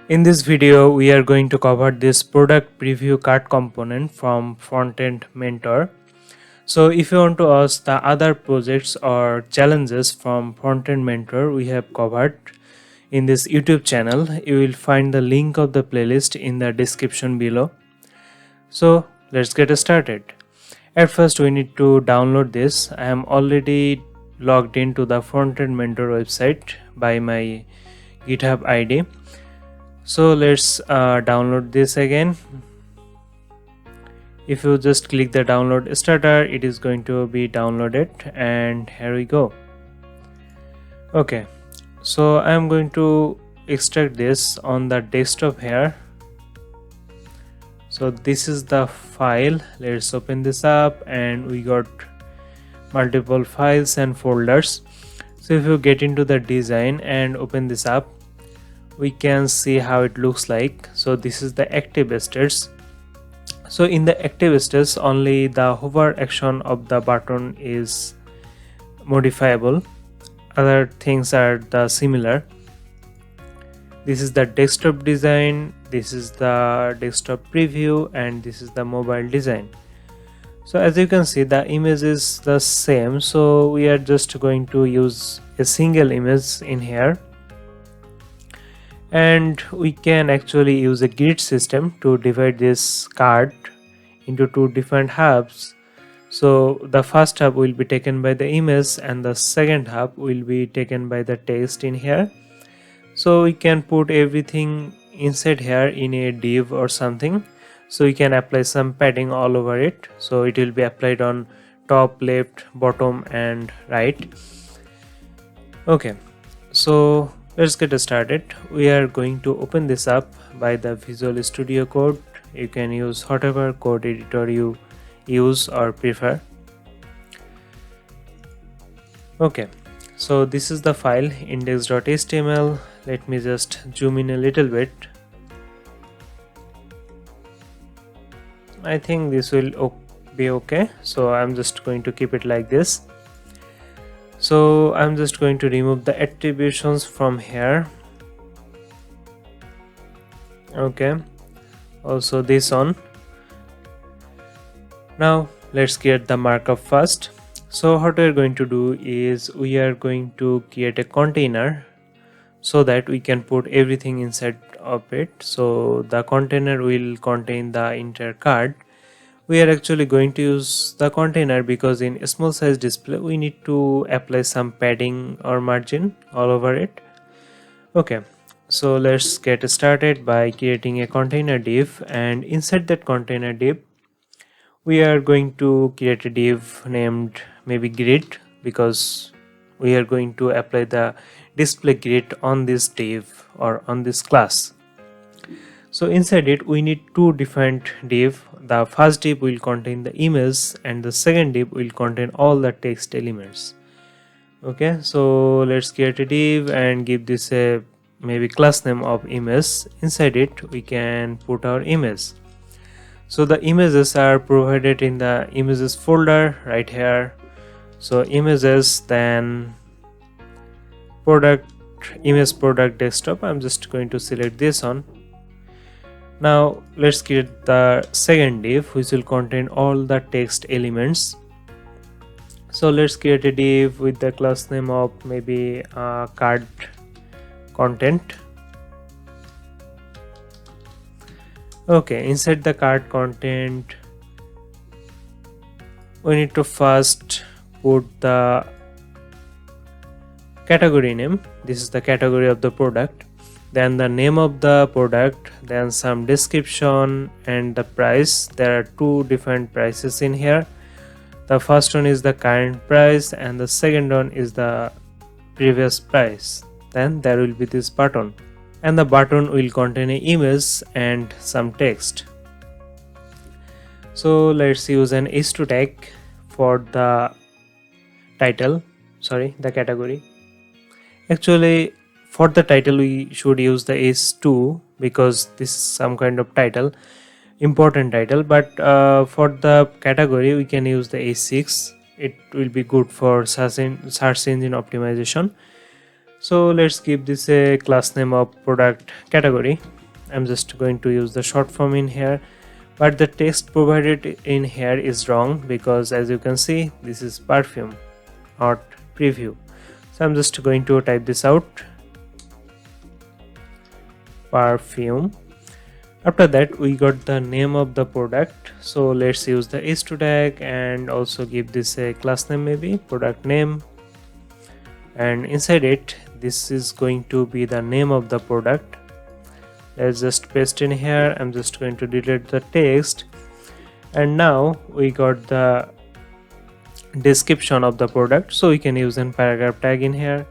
In this video, we are going to cover this product preview card component from Frontend Mentor. So if you want to ask the other projects or challenges from Frontend Mentor we have covered in this YouTube channel, you will find the link of the playlist in the description below. So let's get started. At first we need to download this. I am already logged into the Frontend Mentor website by my GitHub ID. So let's download this again. If you just click the download starter, it is going to be downloaded, and here we go. Okay, so I am going to extract this on the desktop here. So this is the file. Let's open this up, and we got multiple files and folders. So if you get into the design and open this up, we can see how it looks like. So this is the active states. So in the active states, only the hover action of the button is modifiable. Other things are the similar. This is the desktop design, this is the desktop preview, and this is the mobile design. So as you can see, the image is the same, so we are just going to use a single image in here. And we can actually use a grid system to divide this card into two different hubs. So the first hub will be taken by the image and the second hub will be taken by the text in here. So we can put everything inside here in a div or something. So we can apply some padding all over it. So it will be applied on top, left, bottom and right. Okay, so let's get started. We are going to open this up by the Visual Studio Code. You can use whatever code editor you use or prefer. Okay, so this is the file index.html. Let me just zoom in a little bit. I think this will be okay. So I'm just going to keep it like this. So I'm just going to remove the attributions from here. Okay, also this on. Now let's create the markup first. So what we're going to do is we are going to create a container so that we can put everything inside of it. So the container will contain the entire card. We are actually going to use the container because in a small size display we need to apply some padding or margin all over it. Okay, so let's get started by creating a container div, and inside that container div we are going to create a div named maybe grid, because we are going to apply the display grid on this div or on this class. So inside it we need two different div. The first div will contain the image and the second div will contain all the text elements. Okay, so let's create a div and give this a maybe class name of image. Inside it we can put our image. So the images are provided in the images folder right here. So images, then product, image product desktop. I'm just going to select this one. Now let's create the second div which will contain all the text elements. So let's create a div with the class name of maybe card content. Okay, inside the card content we need to first put the category name. This is the category of the product, then the name of the product, then some description and the price. There are two different prices in here. The first one is the current price and the second one is the previous price. Then there will be this button, and the button will contain an image and some text. So let's use an h2 tag for the title, the category. Actually for the title we should use the h2 because this is some kind of title, important title, but for the category we can use the h6. It will be good for search engine optimization. So let's give this a class name of product category. I'm just going to use the short form in here, but the text provided in here is wrong, because as you can see, this is perfume, not preview. So I'm just going to type this out, perfume. After that, we got the name of the product, so let's use the h2 tag and also give this a class name, maybe product name, and inside it, this is going to be the name of the product. Let's just paste in here. I'm just going to delete the text, and now we got the description of the product, so we can use a paragraph tag in here.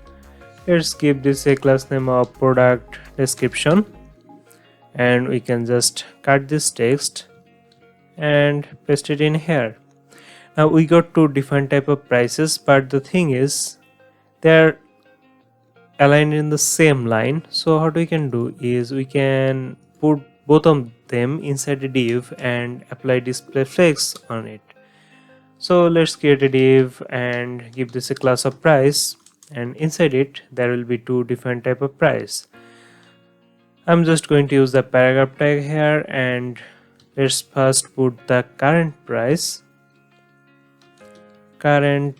Let's give this a class name of product description, and we can just cut this text and paste it in here. Now we got two different type of prices, but the thing is they're aligned in the same line. So what we can do is we can put both of them inside a div and apply display flex on it. So let's create a div and give this a class of price, and inside it there will be two different type of price. I'm just going to use the paragraph tag here, and let's first put the current price, and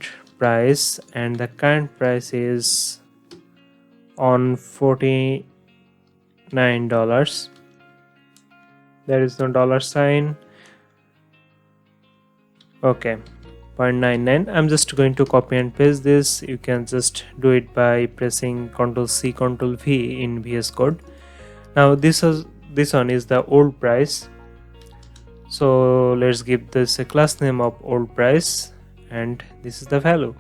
the current price is on $49. There is no dollar sign. Okay, 0.99. I'm just going to copy and paste this. You can just do it by pressing Ctrl+C, Ctrl+V in VS Code. Now this one is the old price, so let's give this a class name of old price, and this is the value.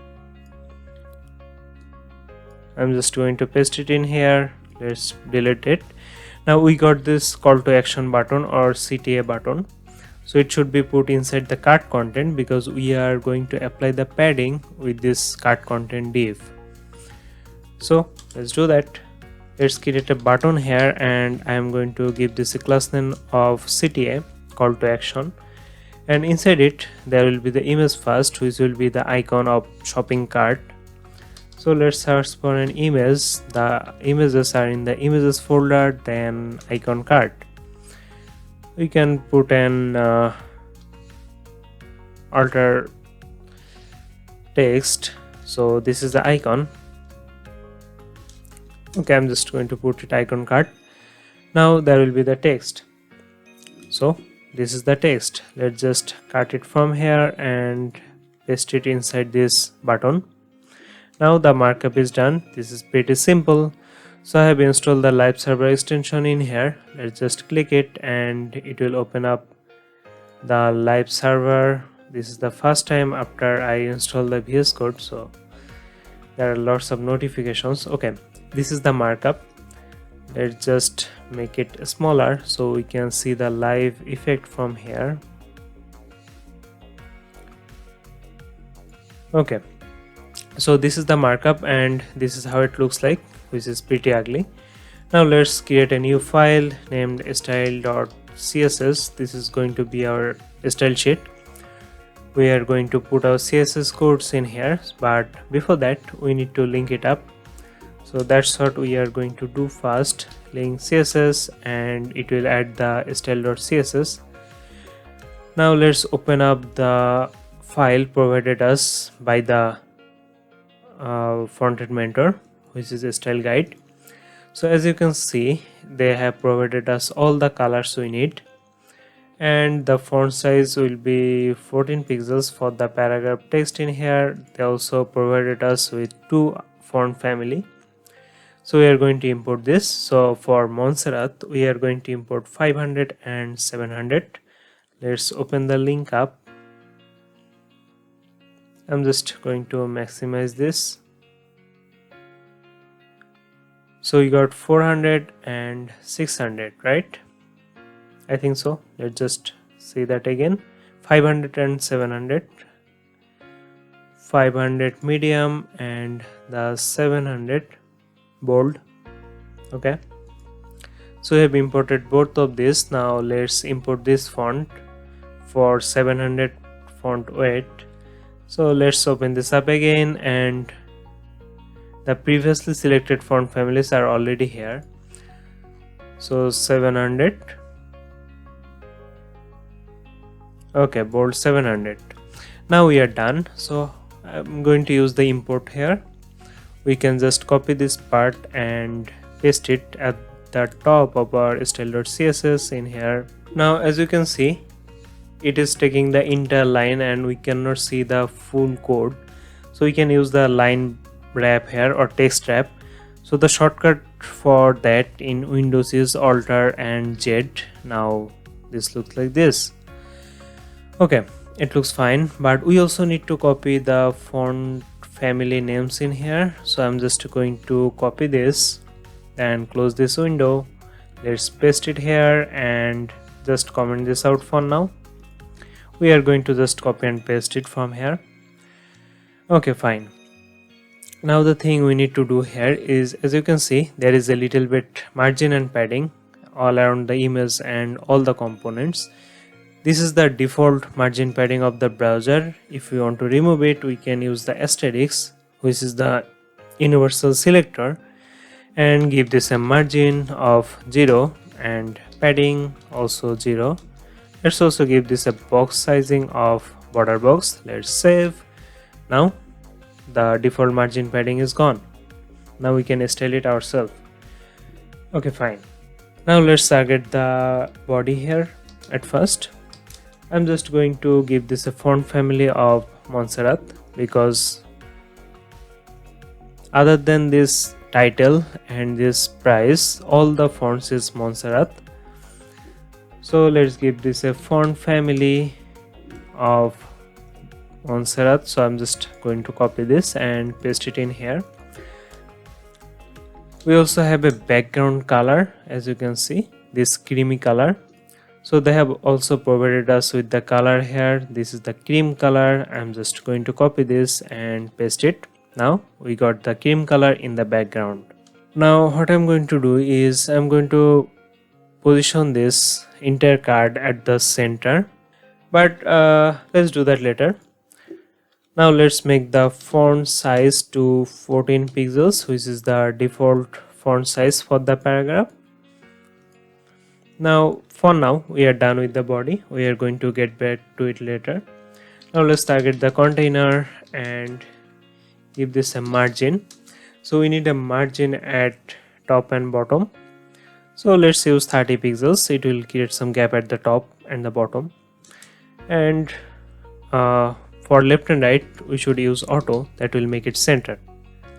I'm just going to paste it in here. Let's delete it. Now we got this call to action button or CTA button, so it should be put inside the cart content, because we are going to apply the padding with this cart content div. So let's do that. Let's create a button here, and I am going to give this a class name of CTA, call to action, and inside it there will be the image first, which will be the icon of shopping cart. So let's search for an image. The images are in the images folder, then icon cart. We can put an alter text. So this is the icon. Okay, I'm just going to put it icon cart. Now there will be the text. So this is the text. Let's just cut it from here and paste it inside this button. Now the markup is done. This is pretty simple. So I have installed the live server extension in here. Let's just click it and it will open up the live server. This is the first time after I install the VS Code, so there are lots of notifications. Okay, this is the markup. Let's just make it smaller so we can see the live effect from here. Okay, so this is the markup and this is how it looks like, which is pretty ugly. Now let's create a new file named style.css. This is going to be our style sheet. We are going to put our CSS codes in here, but before that we need to link it up. So that's what we are going to do first. Link CSS, and it will add the style.css. Now let's open up the file provided us by the Frontend mentor, which is a style guide. So as you can see, they have provided us all the colors we need, and the font size will be 14 pixels for the paragraph text in here. They also provided us with two font family. So we are going to import this. So for Montserrat, we are going to import 500 and 700. Let's open the link up. I'm just going to maximize this. So we got 400 and 600, right? I think so. Let's just see that again. 500 and 700. 500 medium and the 700 bold. Okay. So we have imported both of this. Now let's import this font for 700 font weight. So let's open this up again, and the previously selected font families are already here. So 700. Okay, bold 700. Now we are done. So I'm going to use the import here. We can just copy this part and paste it at the top of our style.css in here. Now as you can see, it is taking the entire line and we cannot see the full code. So we can use the line wrap here or text wrap. So the shortcut for that in Windows is Alt and Z. Now this looks like this. Okay, it looks fine, but we also need to copy the font family names in here. So I'm just going to copy this and close this window. Let's paste it here and just comment this out for now. We are going to just copy and paste it from here. Okay, fine. Now the thing we need to do here is, as you can see, there is a little bit margin and padding all around the image and all the components. This is the default margin padding of the browser. If we want to remove it, we can use the asterisk, which is the universal selector, and give this a margin of 0 and padding also 0. Let's also give this a box sizing of border box. Let's save. Now the default margin padding is gone. Now we can style it ourselves. Okay, fine. Now let's target the body here. At first I'm just going to give this a font family of Montserrat, because other than this title and this price, all the fonts is Montserrat. So let's give this a font family of Montserrat. So I'm just going to copy this and paste it in here. We also have a background color, as you can see, this creamy color. So they have also provided us with the color here. This is the cream color. I'm just going to copy this and paste it. Now we got the cream color in the background. Now what I'm going to do is I'm going to position this entire card at the center, but let's do that later. Now let's make the font size to 14 pixels, which is the default font size for the paragraph. Now for now we are done with the body. We are going to get back to it later. Now let's target the container and give this a margin. So we need a margin at top and bottom. So let's use 30 pixels. It will create some gap at the top and the bottom. And for left and right we should use auto. That will make it center.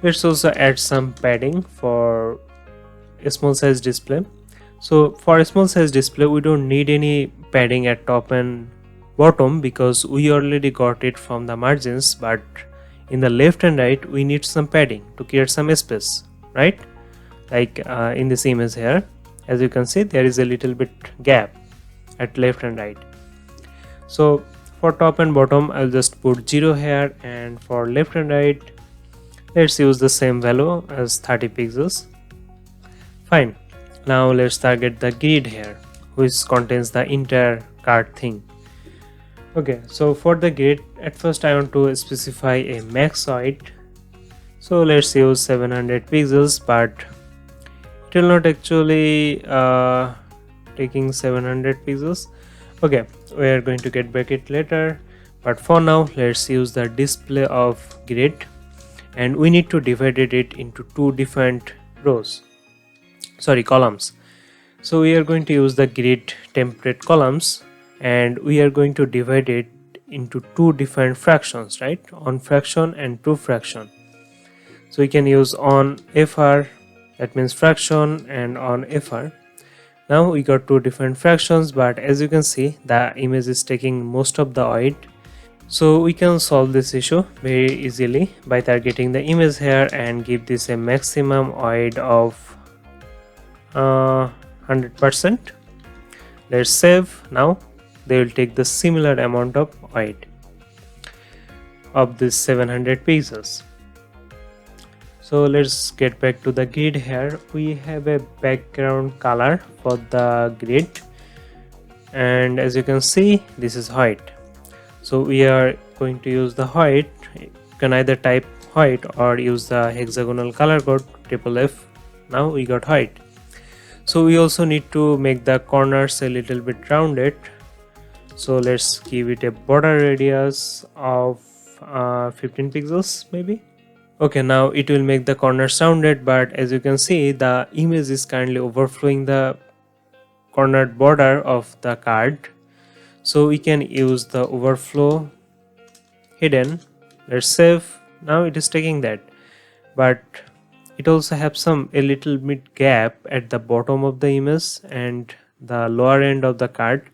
Let's also add some padding for a small size display. So for a small size display we don't need any padding at top and bottom, because we already got it from the margins, but in the left and right we need some padding to create some space, right? Like in this image here, as you can see, there is a little bit gap at left and right. So for top and bottom I'll just put 0 here, and for left and right let's use the same value as 30 pixels. Fine. Now let's target the grid here, which contains the entire card thing. Okay, so for the grid, at first I want to specify a max height. So let's use 700 pixels, but it will not actually taking 700 pixels. Okay, we are going to get back it later, but for now let's use the display of grid, and we need to divide it into two different columns. So we are going to use the grid template columns, and we are going to divide it into two different fractions, right? On fraction and to fraction. So we can use on fr, that means fraction, and on fr. Now we got two different fractions, but as you can see the image is taking most of the weight. So we can solve this issue very easily by targeting the image here and give this a maximum weight of 100%. Let's save. Now they will take the similar amount of weight of this 700 pixels. So let's get back to the grid here. We have a background color for the grid, and as you can see this is white. So we are going to use the white. You can either type white or use the hexagonal color code FFF. Now we got white. So we also need to make the corners a little bit rounded. So let's give it a border radius of 15 pixels maybe. Okay, now it will make the corners rounded, but as you can see, the image is currently overflowing the cornered border of the card. So we can use the overflow hidden. Let's save. Now it is taking that, but it also has a little bit gap at the bottom of the image and the lower end of the card.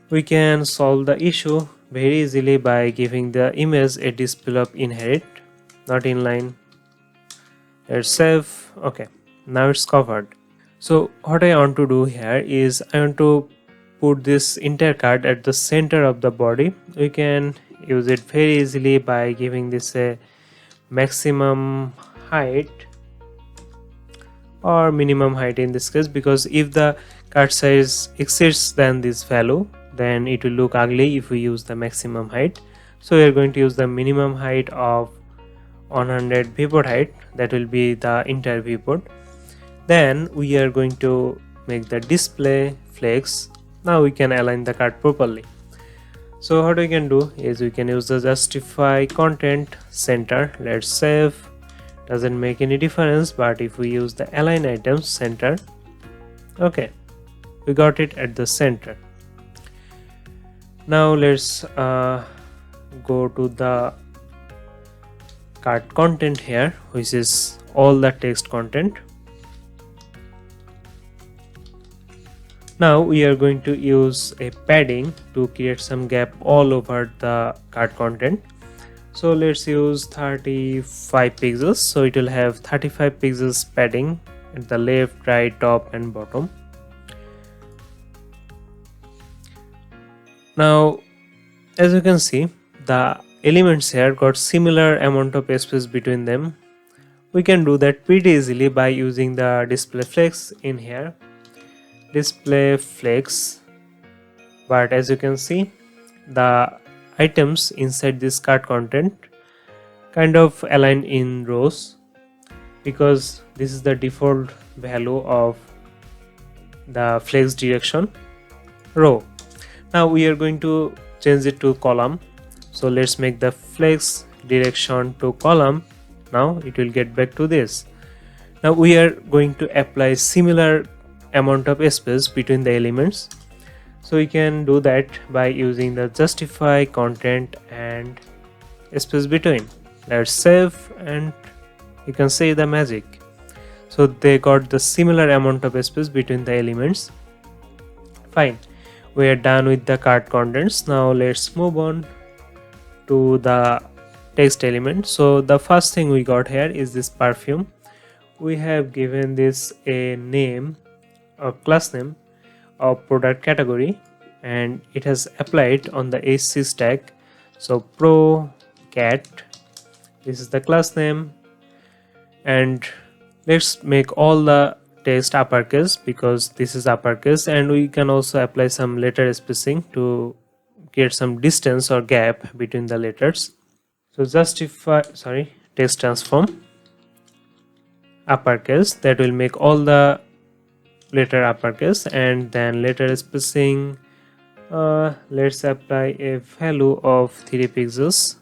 We can solve the issue very easily by giving the image a display of inherit, not inline. Let's save. Okay, now it's covered. So what I want to do here is I want to put this entire card at the center of the body. We can use it very easily by giving this a maximum height or minimum height in this case, because if the card size exceeds than this value, then it will look ugly if we use the maximum height. So we are going to use the minimum height of 100 viewport height, that will be the entire viewport. Then we are going to make the display flex. Now we can align the card properly. So what we can do is we can use the justify content center. Let's save. Doesn't make any difference, but if we use the align items center, okay, we got it at the center. Now let's go to the card content here, which is all the text content. Now we are going to use a padding to create some gap all over the card content. So let's use 35 pixels. So it will have 35 pixels padding at the left, right, top and bottom. Now as you can see, the elements here got similar amount of space between them. We can do that pretty easily by using the display flex in here. Display flex, but as you can see, the items inside this card content kind of align in rows, because this is the default value of the flex direction row. Now we are going to change it to column. So let's make the flex direction to column. Now it will get back to this. Now we are going to apply similar amount of space between the elements. So we can do that by using the justify content and space between. Let's save and you can see the magic. So they got the similar amount of space between the elements. Fine, we are done with the card contents. Now let's move on to the text element. So the first thing we got here is this perfume. We have given this a name, a class name of product category, and it has applied on the HC tag. So pro cat, this is the class name, and let's make all the text uppercase because this is uppercase, and we can also apply some letter spacing to create some distance or gap between the letters. So justify text transform uppercase, that will make all the letter uppercase, and then letter spacing, let's apply a value of 3 pixels.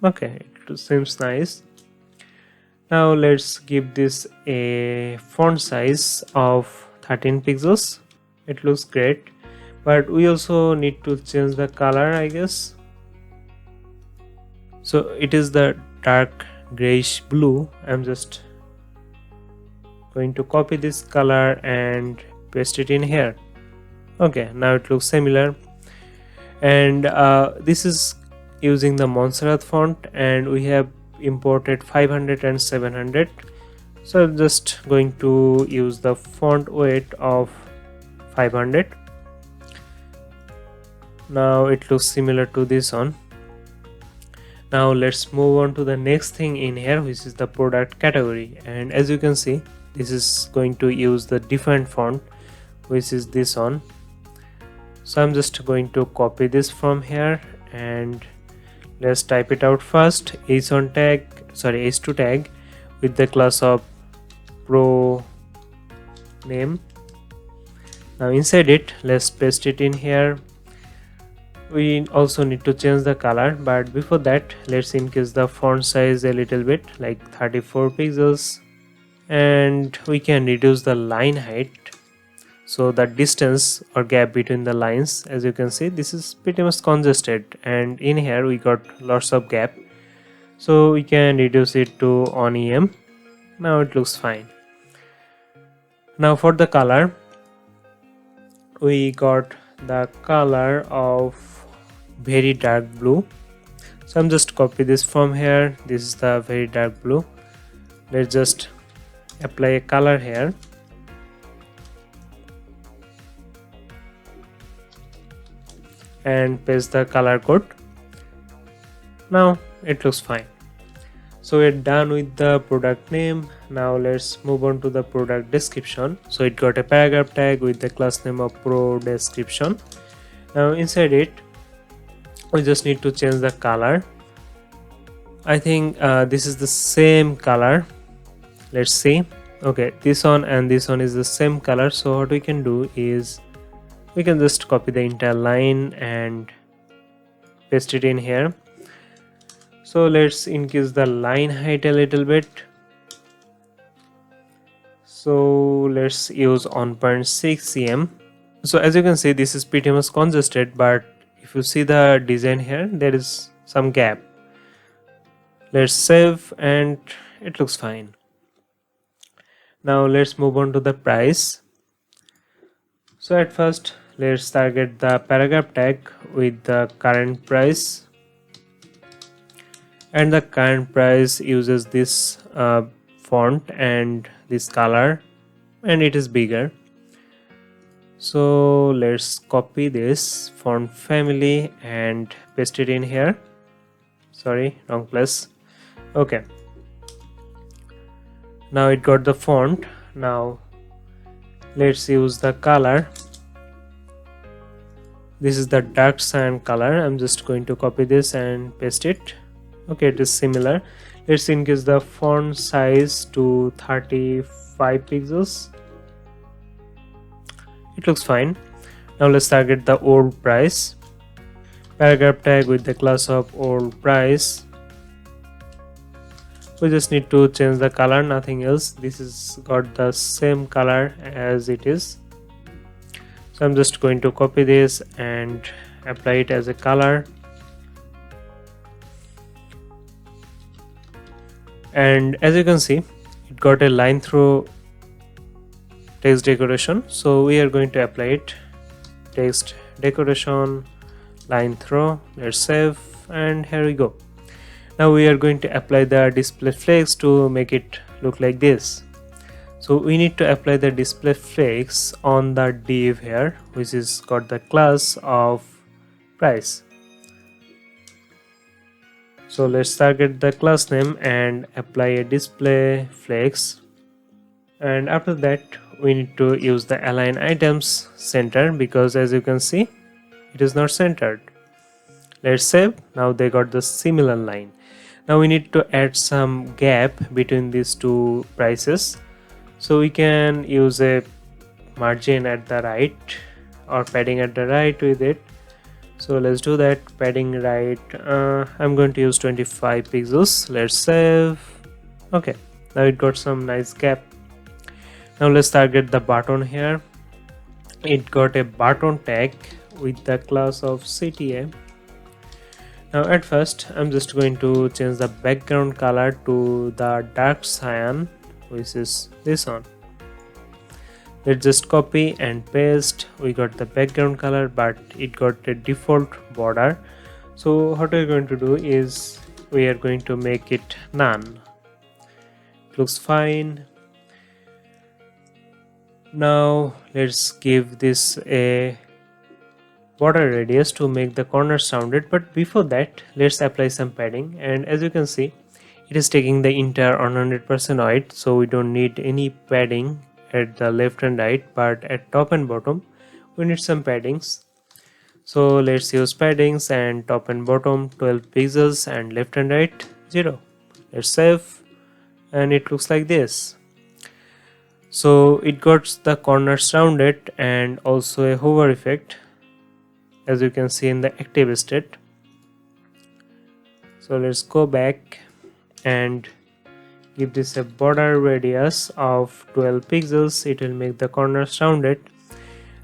Okay, it seems nice. Now let's give this a font size of 13 pixels. It looks great, but we also need to change the color, I guess. So it is the dark grayish blue. I'm just going to copy this color and paste it in here. Okay, now it looks similar, and this is using the Montserrat font, and we have imported 500 and 700. So I'm just going to use the font weight of 500. Now it looks similar to this one. Now let's move on to the next thing in here, which is the product category, and as you can see, this is going to use the different font, which is this one. So I'm just going to copy this from here, and let's type it out first. H2 tag with the class of pro name. Now inside it, let's paste it in here. We also need to change the color, but before that let's increase the font size a little bit, like 34 pixels, and we can reduce the line height, so the distance or gap between the lines, as you can see, this is pretty much congested, and in here we got lots of gap, so we can reduce it to on em. Now it looks fine. Now for the color, we got the color of very dark blue, so I'm just copy this from here. This is the very dark blue. Let's just apply a color here, and paste the color code. Now it looks fine. So we're done with the product name. Now let's move on to the product description. So it got a paragraph tag with the class name of pro description. Now inside it, we just need to change the color. I think this is the same color. Let's see. Okay, this one and this one is the same color. So what we can do is we can just copy the entire line and paste it in here. So let's increase the line height a little bit. So let's use 1.6 cm. So as you can see, this is pretty much congested, but if you see the design here, there is some gap. Let's save, and it looks fine. Now let's move on to the price. So at first, let's target the paragraph tag with the current price. And the current price uses this font and this color, and it is bigger. So let's copy this font family and paste it in here. Sorry, wrong place. Okay, now it got the font. Now let's use the color. This is the dark cyan color. I'm just going to copy this and paste it. Okay, it is similar. Let's increase the font size to 35 pixels. It looks fine. Now let's target the old price. Paragraph tag with the class of old price. We just need to change the color, nothing else. This is got the same color as it is. So I'm just going to copy this and apply it as a color. And as you can see, it got a line through text decoration. So we are going to apply it, text decoration, line through. Let's save, and here we go. Now we are going to apply the display flex to make it look like this. So we need to apply the display flex on the div here, which is got the class of price. So let's target the class name and apply a display flex. And after that, we need to use the align items center, because as you can see, it is not centered. Let's save. Now they got the similar line. Now we need to add some gap between these two prices. So we can use a margin at the right or padding at the right with it. So let's do that. Padding right, I'm going to use 25 pixels. Let's save. Okay, now it got some nice gap. Now let's target the button here. It got a button tag with the class of CTA. Now at first, I'm just going to change the background color to the dark cyan, which is this one. Let's just copy and paste. We got the background color, but it got a default border. So what we're going to do is we are going to make it none. It looks fine. Now let's give this a border radius to make the corners rounded, but before that let's apply some padding. And as you can see, it is taking the entire 100% white, so we don't need any padding at the left and right, but at top and bottom we need some paddings. So let's use paddings, and top and bottom 12 pixels and left and right 0. Let's save, and it looks like this. So it got the corners rounded and also a hover effect, as you can see in the active state. So let's go back and give this a border radius of 12 pixels. It will make the corners rounded.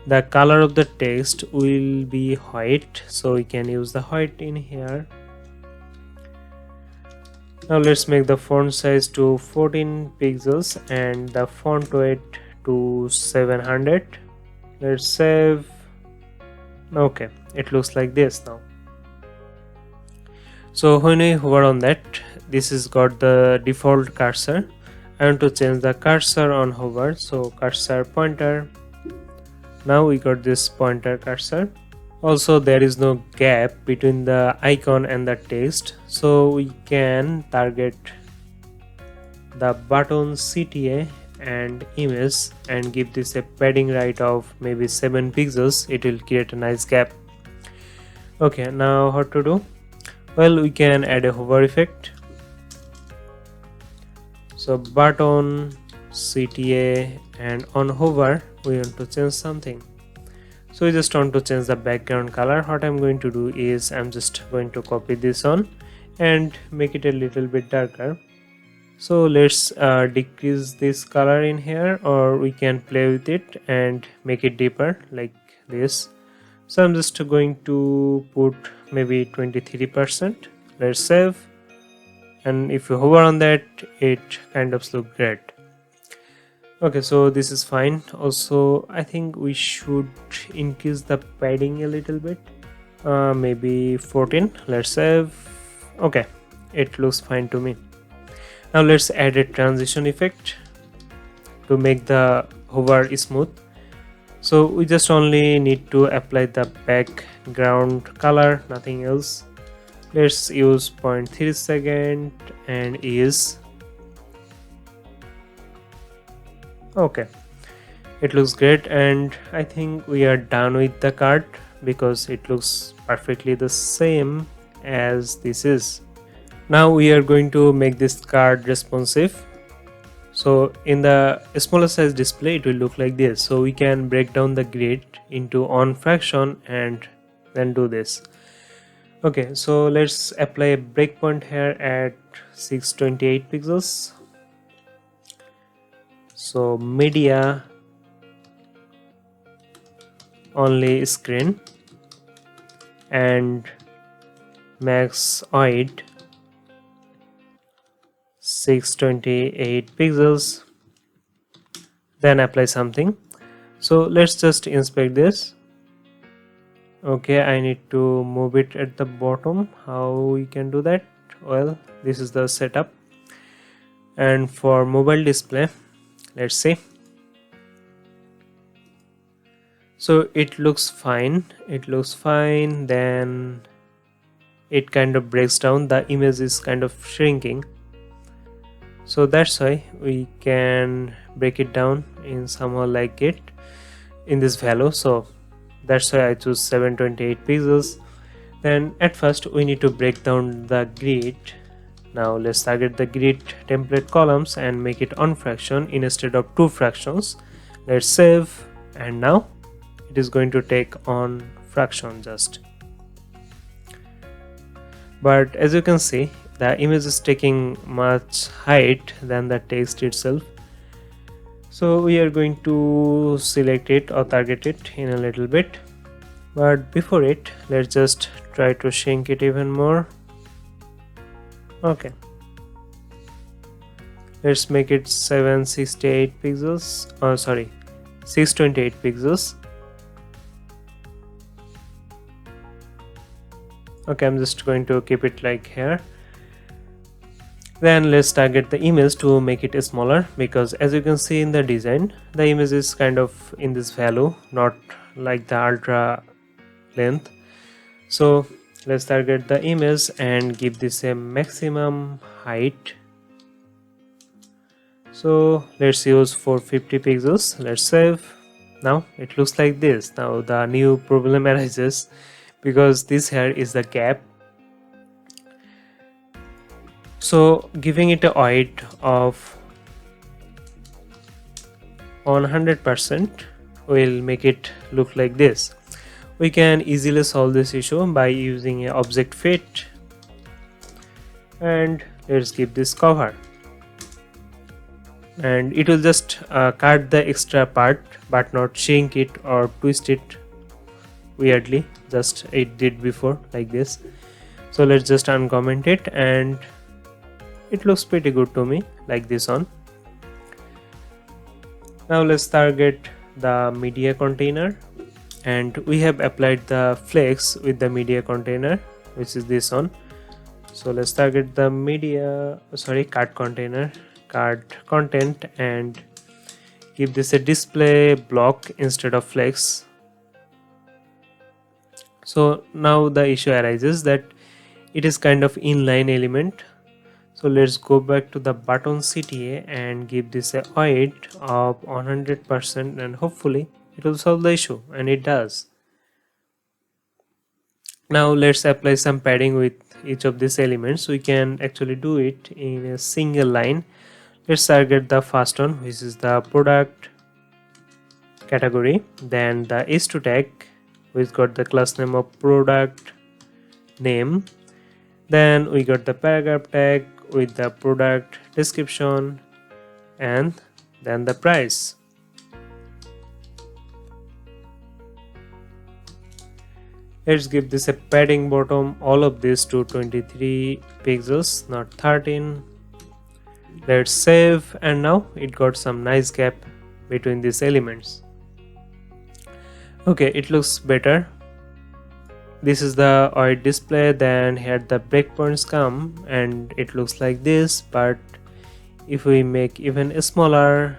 The color of the text will be white, so we can use the white in here. Now let's make the font size to 14 pixels and the font weight to 700. Let's save. Okay, it looks like this now. So when we hover on that, this is got the default cursor. I want to change the cursor on hover, so cursor pointer. Now we got this pointer cursor. Also there is no gap between the icon and the text, so we can target the button CTA and image and give this a padding right of maybe 7 pixels. It will create a nice gap. Okay, now how to do? Well, we can add a hover effect. So button CTA and on hover we want to change something. So we just want to change the background color. What I'm going to do is I'm just going to copy this on and make it a little bit darker. So let's decrease this color in here, or we can play with it and make it deeper like this. So I'm just going to put maybe 23%. Let's save, and if you hover on that, it kind of looks great. Okay, so this is fine. Also I think we should increase the padding a little bit, maybe 14. Let's save. Okay, it looks fine to me. Now let's add a transition effect to make the hover smooth. So we just only need to apply the background color, nothing else. Let's use 0.3 second and ease. Okay, it looks great, and I think we are done with the card because it looks perfectly the same as this is. Now we are going to make this card responsive. So in the smaller size display it will look like this. So we can break down the grid into on fraction and then do this. Okay, so let's apply a breakpoint here at 628 pixels. So media only screen and max height 628 pixels, then apply something. So let's just inspect this. Okay, I need to move it at the bottom. How we can do that? Well, this is the setup. And for mobile display, let's see. So it looks fine. Then it kind of breaks down. The image is kind of shrinking. So that's why we can break it down in somehow like it in this value. So that's why I choose 728 pixels. Then at first we need to break down the grid. Now let's target the grid template columns and make it on fraction instead of 2 fractions. Let's save, and now it is going to take on fraction just. But as you can see, the image is taking much height than the text itself. So we are going to select it or target it in a little bit. But before it, let's just try to shrink it even more. Okay. Let's make it 768 pixels. Oh, sorry, 628 pixels. Okay, I'm just going to keep it like here. Then let's target the image to make it smaller, because as you can see in the design, the image is kind of in this value, not like the ultra length. So let's target the image and give this a maximum height. So let's use 450 pixels. Let's save. Now it looks like this. Now the new problem arises because this here is the gap. So giving it a height of on 100%, we'll make it look like this. We can easily solve this issue by using a object fit, and let's give this cover, and it will just cut the extra part but not shrink it or twist it weirdly, just it did before like this. So let's just uncomment it, and it looks pretty good to me like this on. Now let's target the media container, and we have applied the flex with the media container, which is this one. So let's target the card container, card content, and give this a display block instead of flex. So now the issue arises that it is kind of inline element. So let's go back to the button CTA and give this a void of 100%, and hopefully it will solve the issue, and it does. Now let's apply some padding with each of these elements. We can actually do it in a single line. Let's target the first one, which is the product category, then the h2 tag, which got the class name of product name, then we got the paragraph tag with the product description, and then the price. Let's give this a padding bottom, all of this to 23 pixels, not 13. Let's save, and now it got some nice gap between these elements. Okay, it looks better. This is the void display, then here the breakpoints come and it looks like this, but if we make even smaller,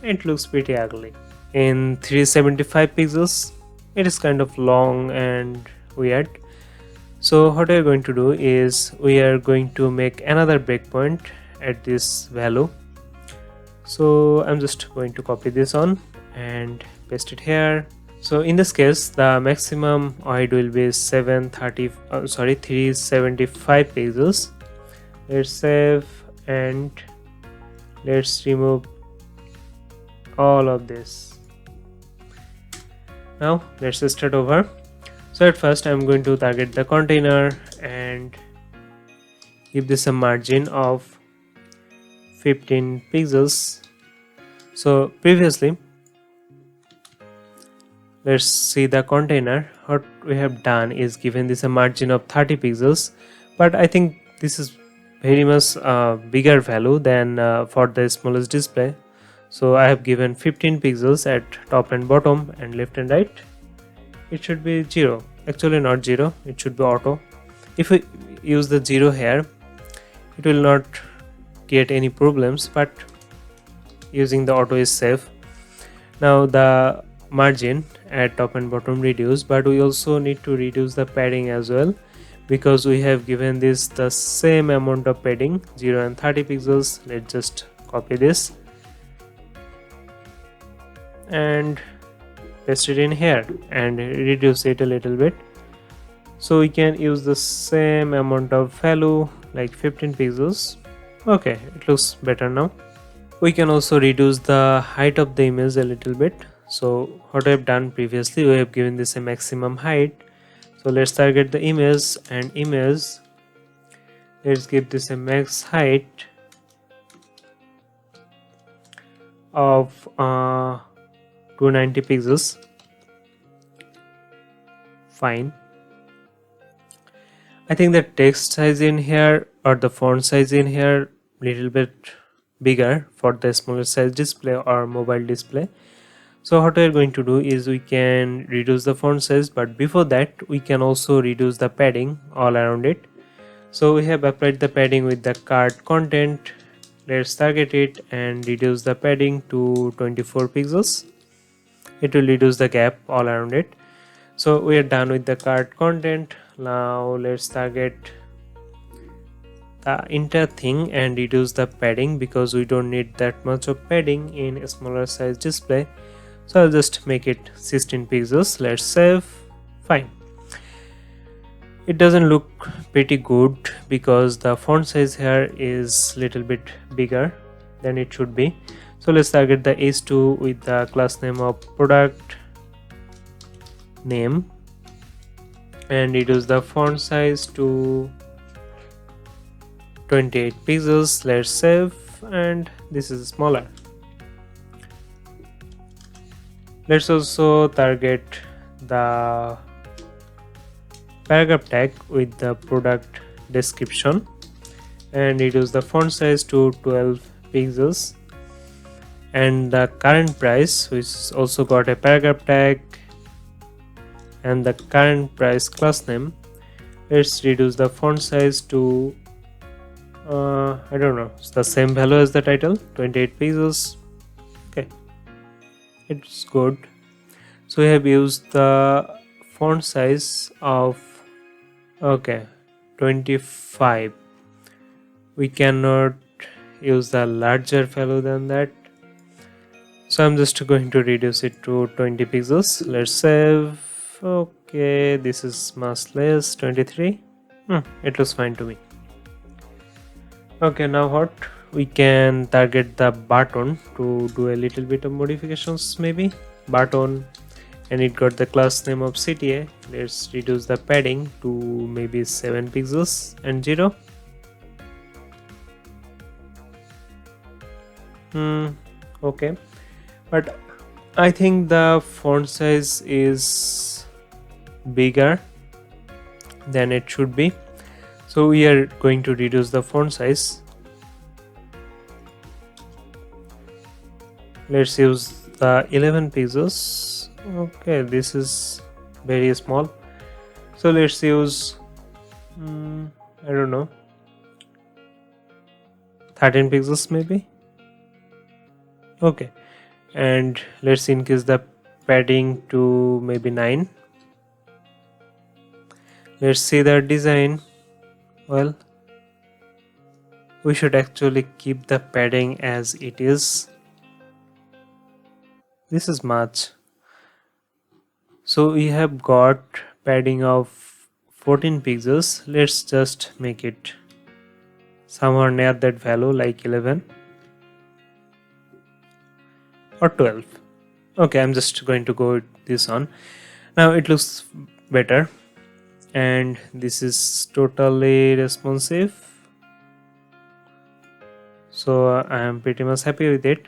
it looks pretty ugly. In 375 pixels, it is kind of long and weird. So what we are going to do is we are going to make another breakpoint at this value. So I'm just going to copy this on and paste it here. So in this case, the maximum void will be 375 pixels. Let's save, and let's remove all of this. Now let's start over. So at first I'm going to target the container and give this a margin of 15 pixels. So previously, let's see the container. What we have done is given this a margin of 30 pixels, but I think this is very much bigger value than for the smallest display. So I have given 15 pixels at top and bottom, and left and right it should be 0. Actually not 0, it should be auto. If we use the 0 here, it will not create any problems, but using the auto is safe. Now the margin at top and bottom reduce, but we also need to reduce the padding as well, because we have given this the same amount of padding, 0 and 30 pixels. Let's just copy this and paste it in here and reduce it a little bit, so we can use the same amount of value, like 15 pixels. Okay, it looks better now. We can also reduce the height of the image a little bit. So what I have done previously, we have given this a maximum height. So let's target the image, and image, let's give this a max height of 290 pixels. Fine. I think the text size in here or the font size in here little bit bigger for the smaller size display or mobile display. So what we are going to do is we can reduce the font size, but before that we can also reduce the padding all around it. So we have applied the padding with the card content. Let's target it and reduce the padding to 24 pixels. It will reduce the gap all around it. So we are done with the card content. Now let's target the entire thing and reduce the padding, because we don't need that much of padding in a smaller size display. So I'll just make it 16 pixels. Let's save. Fine. It doesn't look pretty good because the font size here is little bit bigger than it should be. So let's target the h2 with the class name of product name and reduce the font size to 28 pixels. Let's save, and this is smaller. Let's also target the paragraph tag with the product description and reduce the font size to 12 pixels, and the current price, which also got a paragraph tag, and the current price class name, let's reduce the font size to I don't know, it's the same value as the title, 28 pixels. Okay, it's good. So we have used the font size of 25. We cannot use the larger value than that, so I'm just going to reduce it to 20 pixels. Let's save. Okay, this is much less, 23. It looks fine to me. Okay, now what? We can target the button to do a little bit of modifications, maybe. Button, and it got the class name of CTA. Let's reduce the padding to maybe 7 pixels and 0. Okay, but I think the font size is bigger than it should be, so we are going to reduce the font size. Let's use the 11 pixels. Okay, this is very small, so let's use I don't know, 13 pixels maybe. Okay, and let's increase the padding to maybe 9. Let's see the design. Well, we should actually keep the padding as it is. This is much. So we have got padding of 14 pixels. Let's just make it somewhere near that value, like 11 or 12. Okay, I'm just going to go with this on. Now it looks better, and this is totally responsive, so I am pretty much happy with it.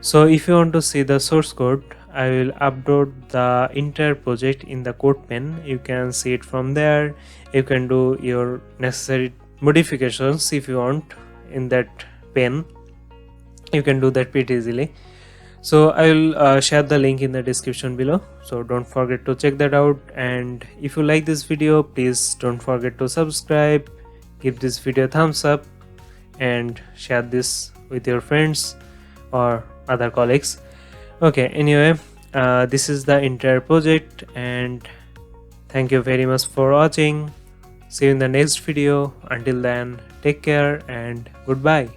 So if you want to see the source code, I will upload the entire project in the Codepen. You can see it from there. You can do your necessary modifications if you want in that pen. You can do that pretty easily. So I will share the link in the description below, so don't forget to check that out. And if you like this video, please don't forget to subscribe, give this video a thumbs up, and share this with your friends or other colleagues. Okay, anyway, this is the entire project, and thank you very much for watching. See you in the next video. Until then, take care and goodbye.